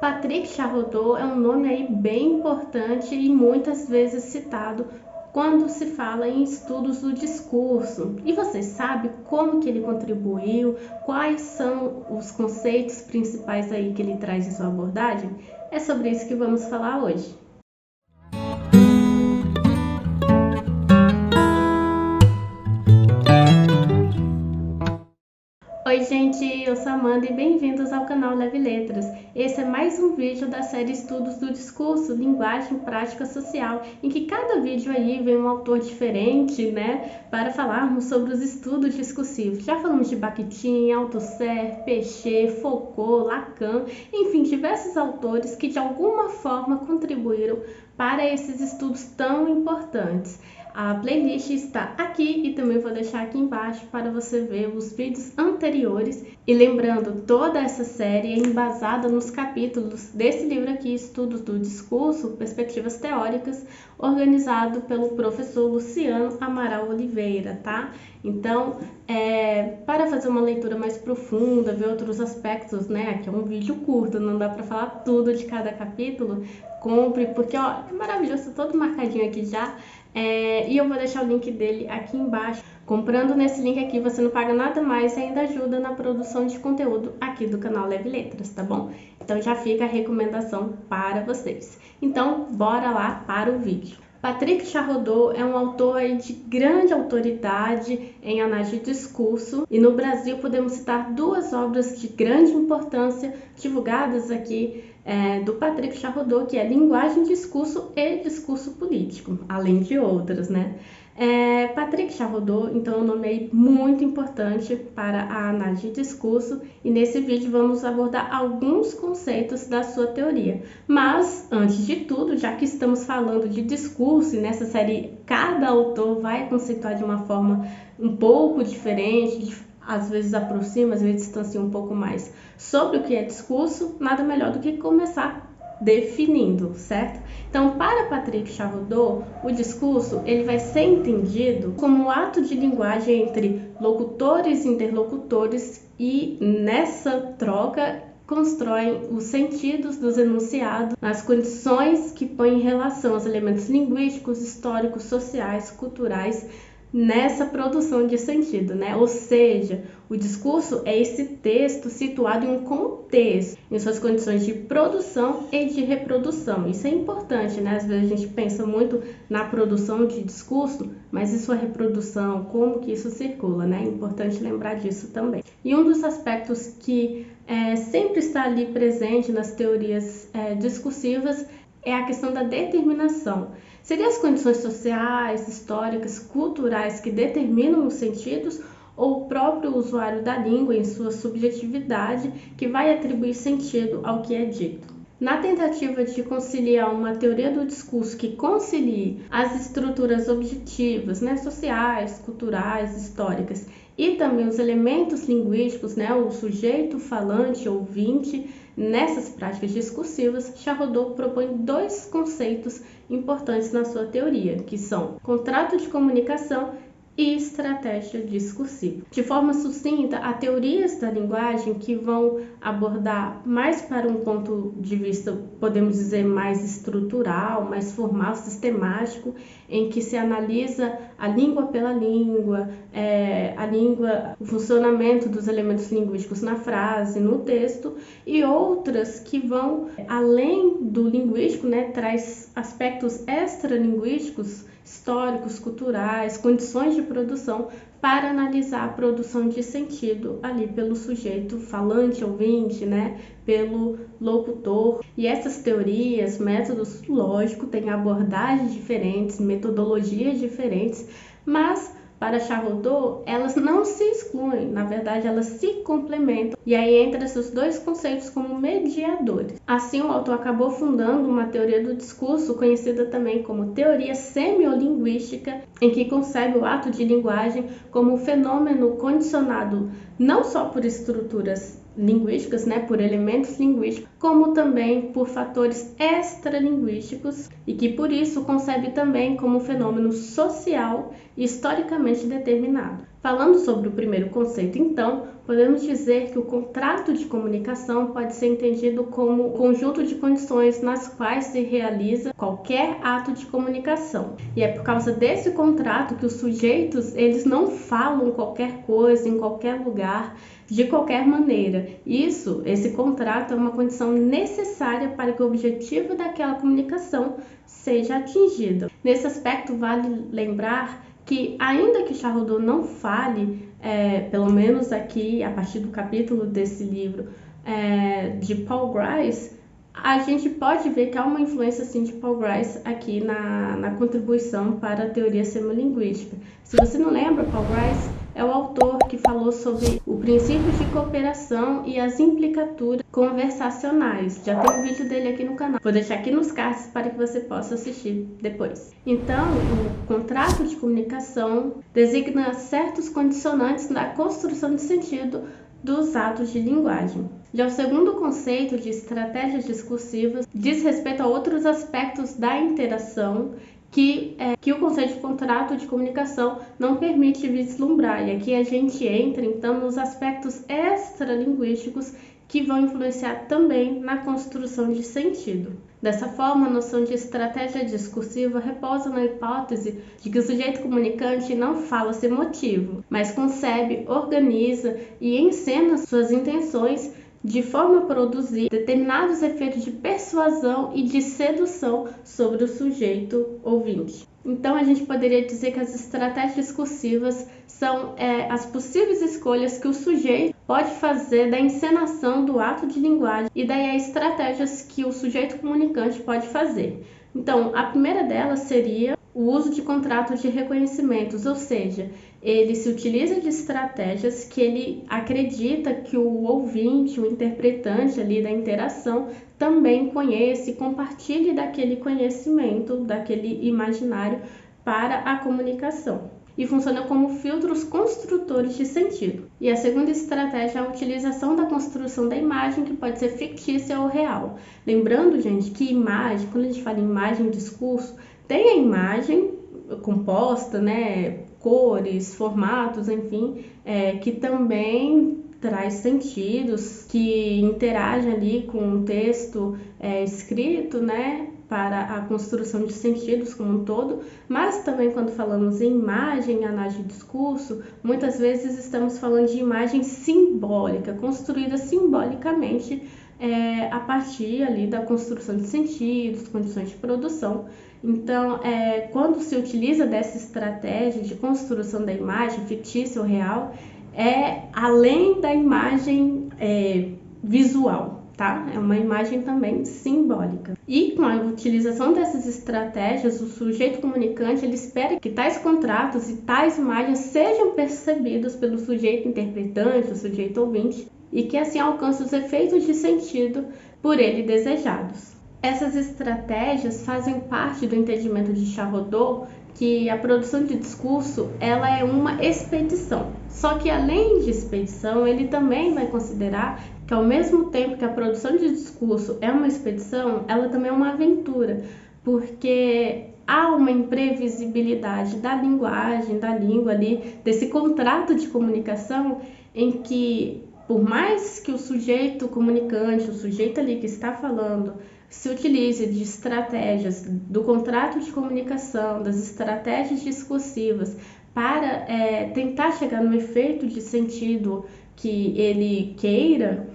Patrick Charrodot é um nome aí bem importante e muitas vezes citado quando se fala em estudos do discurso. E você sabe como que ele contribuiu? Quais são os conceitos principais aí que ele traz em sua abordagem? É sobre isso que vamos falar hoje. Oi gente, eu sou Amanda e bem-vindos ao canal Leve Letras. Esse é mais um vídeo da série Estudos do Discurso, Linguagem Prática Social, em que cada vídeo aí vem um autor diferente, para falarmos sobre os estudos discursivos. Já falamos de Bakhtin, Althusser, Péchet, Foucault, Lacan, enfim, diversos autores que de alguma forma contribuíram para esses estudos tão importantes. A playlist está aqui e também vou deixar aqui embaixo para você ver os vídeos anteriores. E lembrando, toda essa série é embasada nos capítulos desse livro aqui, Estudos do Discurso, Perspectivas Teóricas, organizado pelo professor Luciano Amaral Oliveira, tá? Então, para fazer uma leitura mais profunda, ver outros aspectos, aqui é um vídeo curto, não dá para falar tudo de cada capítulo, compre, porque ó, é maravilhoso, tá todo marcadinho aqui já. E eu vou deixar o link dele aqui embaixo. Comprando nesse link aqui você não paga nada mais e ainda ajuda na produção de conteúdo aqui do canal Leve Letras, tá bom? Então já fica a recomendação para vocês. Então bora lá para o vídeo. Patrick Charrodot é um autor de grande autoridade em análise de discurso e no Brasil podemos citar duas obras de grande importância divulgadas aqui do Patrick Charrodot, que é Linguagem, Discurso e Discurso Político, além de outras, Patrick Charrodot, então, é um nome muito importante para a análise de discurso e nesse vídeo vamos abordar alguns conceitos da sua teoria. Mas, antes de tudo, já que estamos falando de discurso e nessa série cada autor vai conceituar de uma forma um pouco diferente, às vezes aproxima, às vezes distancia um pouco mais sobre o que é discurso, nada melhor do que começar definindo, certo? Então, para Patrick Charrodot, o discurso ele vai ser entendido como um ato de linguagem entre locutores e interlocutores e nessa troca constroem os sentidos dos enunciados nas condições que põem em relação aos elementos linguísticos, históricos, sociais, culturais nessa produção de sentido, Ou seja, o discurso é esse texto situado em um contexto, em suas condições de produção e de reprodução. Isso é importante, Às vezes a gente pensa muito na produção de discurso, mas e sua reprodução, como que isso circula, É importante lembrar disso também. E um dos aspectos que sempre está ali presente nas teorias discursivas é a questão da determinação. Seriam as condições sociais, históricas, culturais que determinam os sentidos ou o próprio usuário da língua em sua subjetividade que vai atribuir sentido ao que é dito? Na tentativa de conciliar uma teoria do discurso que concilie as estruturas objetivas, sociais, culturais, históricas e também os elementos linguísticos, o sujeito, falante, ouvinte, nessas práticas discursivas, Charrodot propõe dois conceitos importantes na sua teoria, que são contrato de comunicação e estratégia discursiva. De forma sucinta, há teorias da linguagem que vão abordar mais para um ponto de vista, podemos dizer, mais estrutural, mais formal, sistemático, em que se analisa a língua pela língua, o funcionamento dos elementos linguísticos na frase, no texto, e outras que vão além do linguístico, traz aspectos extralinguísticos, históricos, culturais, condições de produção para analisar a produção de sentido ali pelo sujeito falante, ouvinte, pelo locutor. E essas teorias, métodos, lógico, têm abordagens diferentes, metodologias diferentes, mas para Charrodot, elas não se excluem, na verdade elas se complementam e aí entra esses dois conceitos como mediadores. Assim, o autor acabou fundando uma teoria do discurso, conhecida também como teoria semiolinguística, em que concebe o ato de linguagem como um fenômeno condicionado não só por estruturas linguísticas, por elementos linguísticos, como também por fatores extralinguísticos e que por isso concebe também como um fenômeno social e historicamente determinado. Falando sobre o primeiro conceito, então, podemos dizer que o contrato de comunicação pode ser entendido como um conjunto de condições nas quais se realiza qualquer ato de comunicação. E é por causa desse contrato que os sujeitos, eles não falam qualquer coisa em qualquer lugar, de qualquer maneira. Esse contrato é uma condição necessária para que o objetivo daquela comunicação seja atingido. Nesse aspecto, vale lembrar que, ainda que Charrodot não fale, pelo menos aqui, a partir do capítulo desse livro, de Paul Grice, a gente pode ver que há uma influência sim de Paul Grice aqui na contribuição para a teoria semilinguística. Se você não lembra, Paul Grice é o autor que falou sobre o princípio de cooperação e as implicaturas conversacionais. Já tem um vídeo dele aqui no canal. Vou deixar aqui nos cards para que você possa assistir depois. Então, o contrato de comunicação designa certos condicionantes na construção de sentido dos atos de linguagem. Já o segundo conceito de estratégias discursivas diz respeito a outros aspectos da interação que o conceito de contrato de comunicação não permite vislumbrar. E aqui a gente entra, então, nos aspectos extralinguísticos que vão influenciar também na construção de sentido. Dessa forma, a noção de estratégia discursiva repousa na hipótese de que o sujeito comunicante não fala sem motivo, mas concebe, organiza e encena suas intenções de forma a produzir determinados efeitos de persuasão e de sedução sobre o sujeito ouvinte. Então, a gente poderia dizer que as estratégias discursivas são as possíveis escolhas que o sujeito pode fazer da encenação do ato de linguagem e daí as estratégias que o sujeito comunicante pode fazer. Então, a primeira delas seria o uso de contratos de reconhecimentos, ou seja, ele se utiliza de estratégias que ele acredita que o ouvinte, o interpretante ali da interação, também conhece e compartilhe daquele conhecimento, daquele imaginário para a comunicação. E funciona como filtros construtores de sentido. E a segunda estratégia é a utilização da construção da imagem, que pode ser fictícia ou real. Lembrando, gente, que imagem, quando a gente fala em imagem e discurso, tem a imagem composta, né, cores, formatos, enfim, que também traz sentidos, que interage ali com o texto escrito, né, para a construção de sentidos como um todo, mas também quando falamos em imagem, análise de discurso, muitas vezes estamos falando de imagem simbólica, construída simbolicamente a partir ali da construção de sentidos, condições de produção. Então, quando se utiliza dessa estratégia de construção da imagem, fictícia ou real, além da imagem visual. Tá? É uma imagem também simbólica. E com a utilização dessas estratégias, o sujeito comunicante ele espera que tais contratos e tais imagens sejam percebidos pelo sujeito interpretante, o sujeito ouvinte, e que assim alcance os efeitos de sentido por ele desejados. Essas estratégias fazem parte do entendimento de Charrodot que a produção de discurso ela é uma expedição. Só que além de expedição, ele também vai considerar que ao mesmo tempo que a produção de discurso é uma expedição, ela também é uma aventura, porque há uma imprevisibilidade da linguagem, da língua ali, desse contrato de comunicação em que, por mais que o sujeito comunicante, o sujeito ali que está falando, se utilize de estratégias do contrato de comunicação, das estratégias discursivas para tentar chegar no efeito de sentido que ele queira,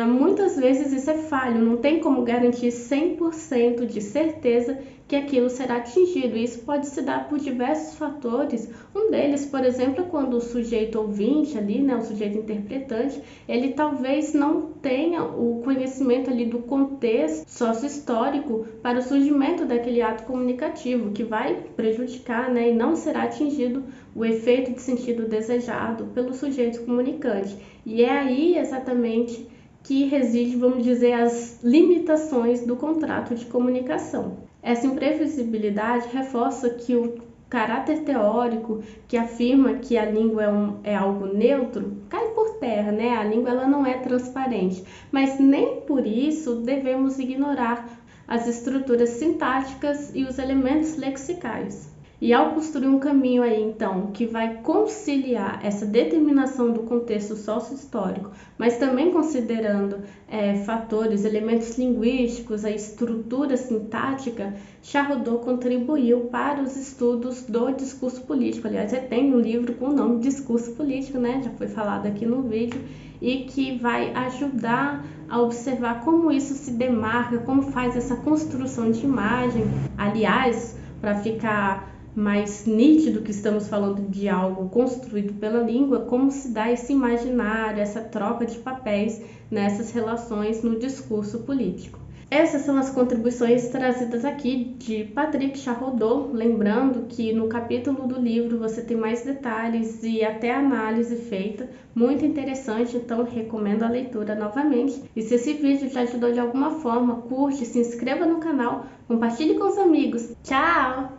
muitas vezes isso é falho, não tem como garantir 100% de certeza que aquilo será atingido. Isso pode se dar por diversos fatores. Um deles, por exemplo, é quando o sujeito ouvinte ali, né, o sujeito interpretante, ele talvez não tenha o conhecimento ali do contexto sócio-histórico para o surgimento daquele ato comunicativo, que vai prejudicar, né, e não será atingido o efeito de sentido desejado pelo sujeito comunicante. E é aí exatamente que reside, vamos dizer, as limitações do contrato de comunicação. Essa imprevisibilidade reforça que o caráter teórico que afirma que a língua é algo neutro cai por terra, né? A língua ela não é transparente, mas nem por isso devemos ignorar as estruturas sintáticas e os elementos lexicais. E ao construir um caminho aí, então, que vai conciliar essa determinação do contexto sócio-histórico, mas também considerando fatores, elementos linguísticos, a estrutura sintática, Charrodot contribuiu para os estudos do discurso político. Aliás, tem um livro com o nome Discurso Político, né? Já foi falado aqui no vídeo, e que vai ajudar a observar como isso se demarca, como faz essa construção de imagem. Aliás, para ficar mais nítido que estamos falando de algo construído pela língua, como se dá esse imaginário, essa troca de papéis nessas relações no discurso político. Essas são as contribuições trazidas aqui de Patrick Charrodot, lembrando que no capítulo do livro você tem mais detalhes e até análise feita, muito interessante, então recomendo a leitura novamente. E se esse vídeo te ajudou de alguma forma, curte, se inscreva no canal, compartilhe com os amigos. Tchau!